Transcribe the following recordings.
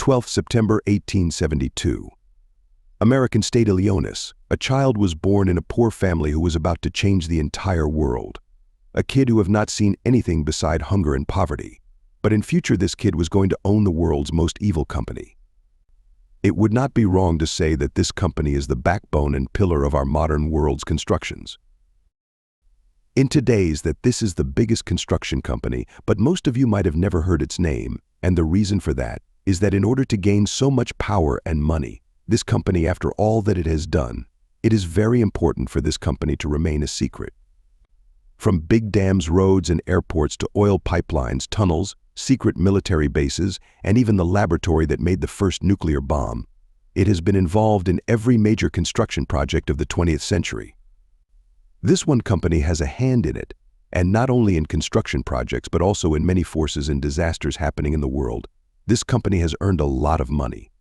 12th September 1872. American state Illinois, a child was born in a poor family who was about to change the entire world. A kid who have not seen anything beside hunger and poverty. But in future this kid was going to own the world's most evil company. It would not be wrong to say that this company is the backbone and pillar of our modern world's constructions. In today's that this is the biggest construction company, but most of you might have never heard its name, and the reason for that is that in order to gain so much power and money, this company, after all that it has done, it is very important for this company to remain a secret. From big dams, roads, and airports to oil pipelines, tunnels, secret military bases, and even the laboratory that made the first nuclear bomb, it has been involved in every major construction project of the 20th century. This one company has a hand in it, and not only in construction projects but also in many forces and disasters happening in the world. This company has earned a lot of money.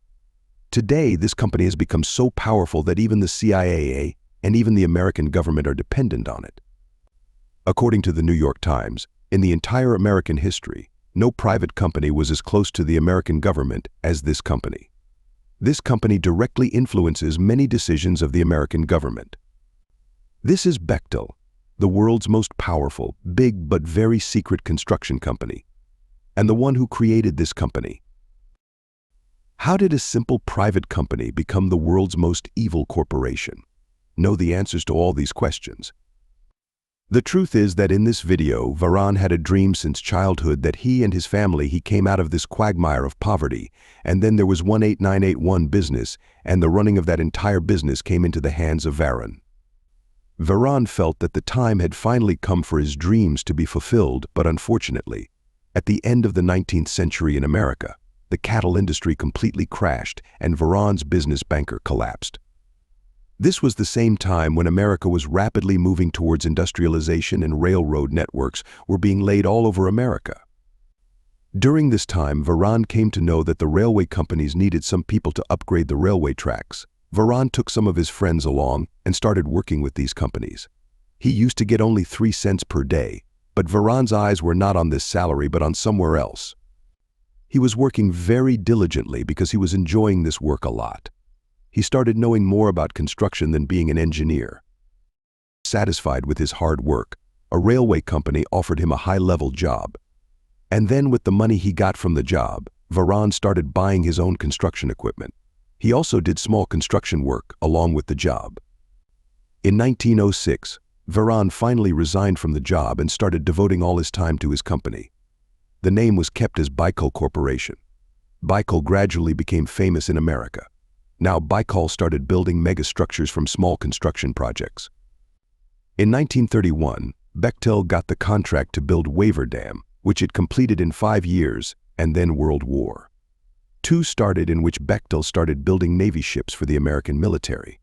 Today, this company has become so powerful that even the CIA and even the American government are dependent on it. According to the New York Times, in the entire American history, no private company was as close to the American government as this company. This company directly influences many decisions of the American government. This is Bechtel, the world's most powerful, big but very secret construction company, and the one who created this company. How did a simple private company become the world's most evil corporation? Know the answers to all these questions. The truth is that in this video, Varan had a dream since childhood that he and his family came out of this quagmire of poverty, and then there was 18981 business, and the running of that entire business came into the hands of Varan. Varan felt that the time had finally come for his dreams to be fulfilled, but unfortunately, at the end of the 19th century in America, the cattle industry completely crashed and Varan's business banker collapsed. This was the same time when America was rapidly moving towards industrialization and railroad networks were being laid all over America. During this time, Varan came to know that the railway companies needed some people to upgrade the railway tracks. Varan took some of his friends along and started working with these companies. He used to get only 3 cents per day, but Varan's eyes were not on this salary but on somewhere else. He was working very diligently because he was enjoying this work a lot. He started knowing more about construction than being an engineer. Satisfied with his hard work, a railway company offered him a high-level job. And then with the money he got from the job, Varan started buying his own construction equipment. He also did small construction work along with the job. In 1906, Varan finally resigned from the job and started devoting all his time to his company. The name was kept as Baikal Corporation. Baikal gradually became famous in America. Now Baikal started building megastructures from small construction projects. In 1931, Bechtel got the contract to build Waver Dam, which it completed in 5 years, and then World War II started, in which Bechtel started building Navy ships for the American military.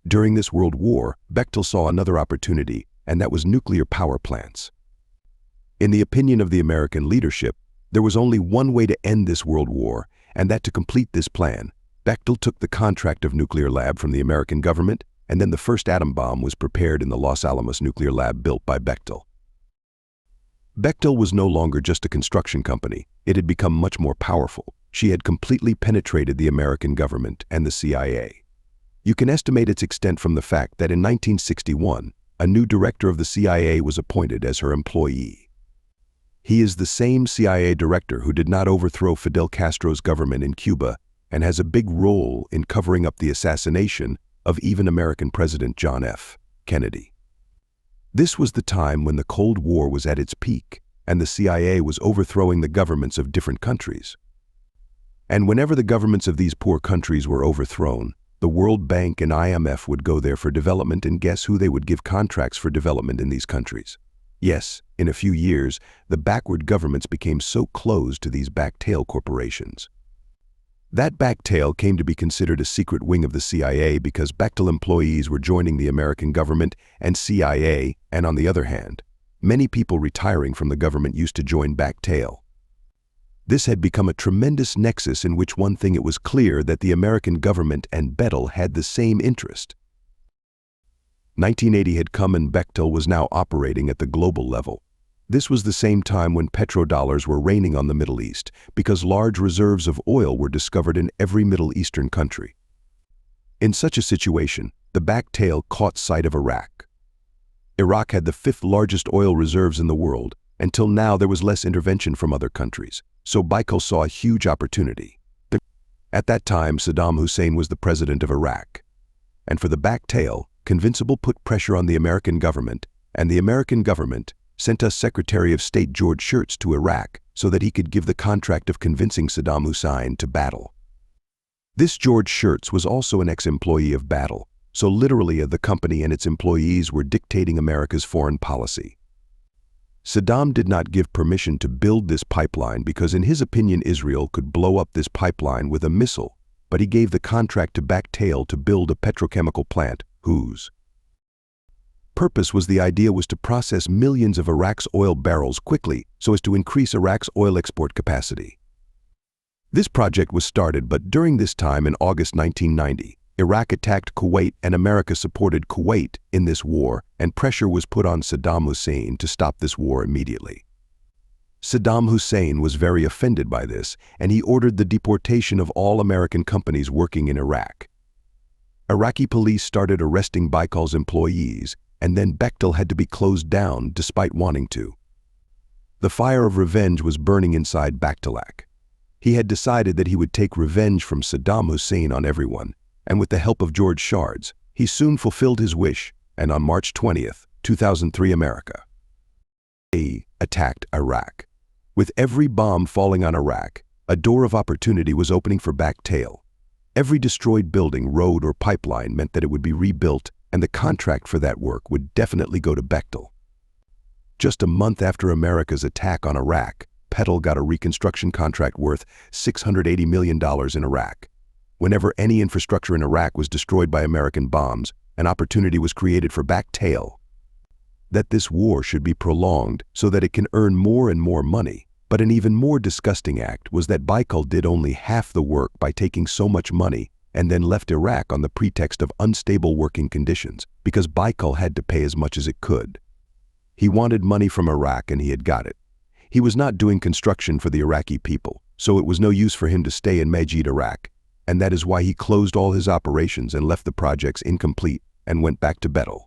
During this World War, Bechtel saw another opportunity, and that was nuclear power plants. In the opinion of the American leadership, there was only one way to end this World War, and that to complete this plan, Bechtel took the contract of nuclear lab from the American government, and then the first atom bomb was prepared in the Los Alamos nuclear lab built by Bechtel. Bechtel was no longer just a construction company. It had become much more powerful. She had completely penetrated the American government and the CIA. You can estimate its extent from the fact that in 1961, a new director of the CIA was appointed as her employee. He is the same CIA director who did not overthrow Fidel Castro's government in Cuba and has a big role in covering up the assassination of even American President John F. Kennedy. This was the time when the Cold War was at its peak and the CIA was overthrowing the governments of different countries. And whenever the governments of these poor countries were overthrown, the World Bank and IMF would go there for development, and guess who they would give contracts for development in these countries? Yes, in a few years, the backward governments became so closed to these backtail corporations. That backtail came to be considered a secret wing of the CIA because Bechtel employees were joining the American government and CIA, and on the other hand, many people retiring from the government used to join backtail. This had become a tremendous nexus in which one thing it was clear that the American government and Bechtel had the same interest. 1980 had come and Bechtel was now operating at the global level. This was the same time when petrodollars were raining on the Middle East because large reserves of oil were discovered in every Middle Eastern country. In such a situation, the back tail caught sight of Iraq. Iraq had the 5th largest oil reserves in the world. Until now, there was less intervention from other countries, so Baikal saw a huge opportunity. At that time, Saddam Hussein was the president of Iraq. And for the back tail, Convincible put pressure on the American government, and the American government sent us Secretary of State George Shurtz to Iraq so that he could give the contract of convincing Saddam Hussein to battle. This George Shurtz was also an ex-employee of Battle, so literally the company and its employees were dictating America's foreign policy. Saddam did not give permission to build this pipeline because in his opinion Israel could blow up this pipeline with a missile, but he gave the contract to Backtail to build a petrochemical plant whose purpose was to process millions of Iraq's oil barrels quickly so as to increase Iraq's oil export capacity. This project was started, but during this time in August 1990, Iraq attacked Kuwait and America supported Kuwait in this war, and pressure was put on Saddam Hussein to stop this war immediately. Saddam Hussein was very offended by this, and he ordered the deportation of all American companies working in Iraq. Iraqi police started arresting Baikal's employees, and then Bechtel had to be closed down despite wanting to. The fire of revenge was burning inside Bakhtalak. He had decided that he would take revenge from Saddam Hussein on everyone, and with the help of George Shurtz, he soon fulfilled his wish, and on March 20th, 2003, America attacked Iraq. With every bomb falling on Iraq, a door of opportunity was opening for Backtail. Every destroyed building, road, or pipeline meant that it would be rebuilt, and the contract for that work would definitely go to Bechtel. Just a month after America's attack on Iraq, Bechtel got a reconstruction contract worth $680 million in Iraq. Whenever any infrastructure in Iraq was destroyed by American bombs, an opportunity was created for Backtail that this war should be prolonged so that it can earn more and more money. But an even more disgusting act was that Baikal did only half the work by taking so much money and then left Iraq on the pretext of unstable working conditions because Baikal had to pay as much as it could. He wanted money from Iraq and he had got it. He was not doing construction for the Iraqi people, so it was no use for him to stay in Majid, Iraq, and that is why he closed all his operations and left the projects incomplete and went back to Bechtel.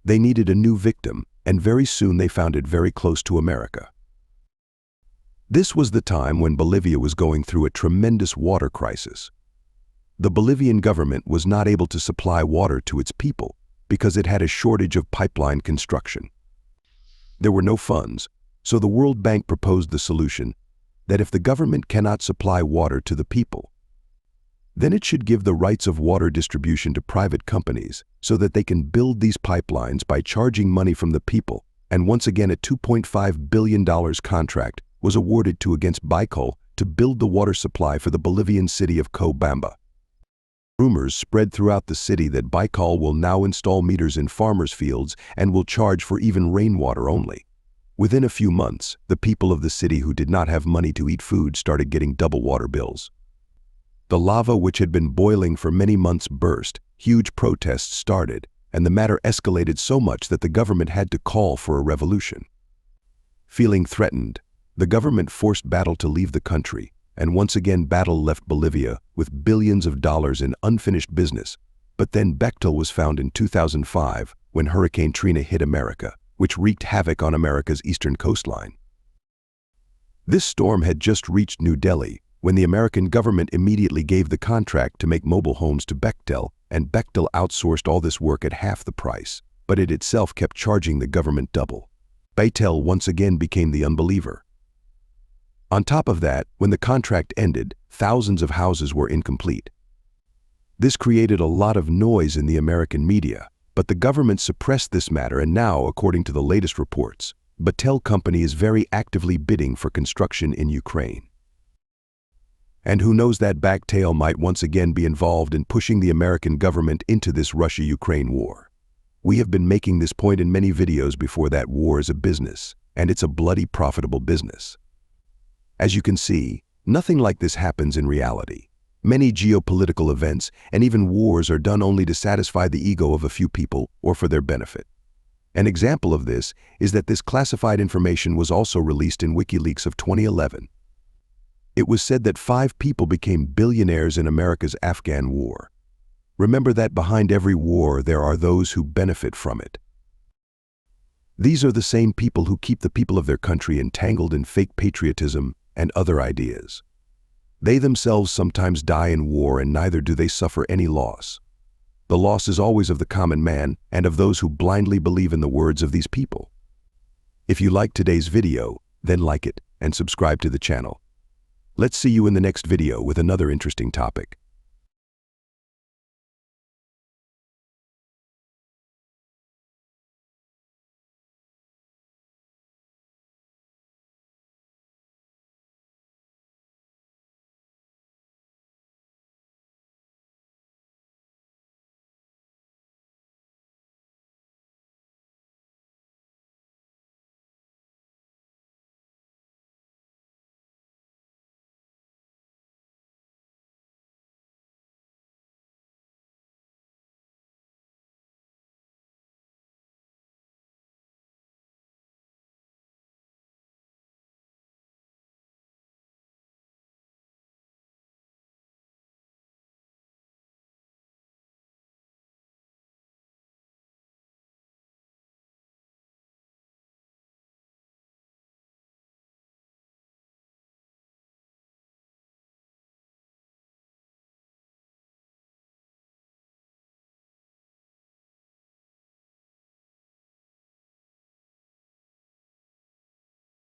They needed a new victim, and very soon they found it very close to America. This was the time when Bolivia was going through a tremendous water crisis. The Bolivian government was not able to supply water to its people because it had a shortage of pipeline construction. There were no funds, so the World Bank proposed the solution that if the government cannot supply water to the people, then it should give the rights of water distribution to private companies so that they can build these pipelines by charging money from the people, and once again a $2.5 billion contract was awarded to against Baikal to build the water supply for the Bolivian city of Cobamba. Rumors spread throughout the city that Baikal will now install meters in farmers' fields and will charge for even rainwater only. Within a few months, the people of the city who did not have money to eat food started getting double water bills. The lava which had been boiling for many months burst, huge protests started, and the matter escalated so much that the government had to call for a revolution. Feeling threatened, the government forced Battle to leave the country, and once again Battle left Bolivia with billions of dollars in unfinished business. But then Bechtel was found in 2005 when Hurricane Trina hit America, which wreaked havoc on America's eastern coastline. This storm had just reached New Delhi when the American government immediately gave the contract to make mobile homes to Bechtel, and Bechtel outsourced all this work at half the price, but it itself kept charging the government double. Bechtel once again became the unbeliever. On top of that, when the contract ended, thousands of houses were incomplete. This created a lot of noise in the American media, but the government suppressed this matter, and now, according to the latest reports, Bechtel company is very actively bidding for construction in Ukraine. And who knows, that Backtail might once again be involved in pushing the American government into this Russia-Ukraine war. We have been making this point in many videos before that war is a business, and it's a bloody profitable business. As you can see, nothing like this happens in reality. Many geopolitical events and even wars are done only to satisfy the ego of a few people or for their benefit. An example of this is that this classified information was also released in WikiLeaks of 2011. It was said that 5 people became billionaires in America's Afghan war. Remember that behind every war there are those who benefit from it. These are the same people who keep the people of their country entangled in fake patriotism and other ideas. They themselves sometimes die in war, and neither do they suffer any loss. The loss is always of the common man and of those who blindly believe in the words of these people. If you liked today's video, then like it and subscribe to the channel. Let's see you in the next video with another interesting topic.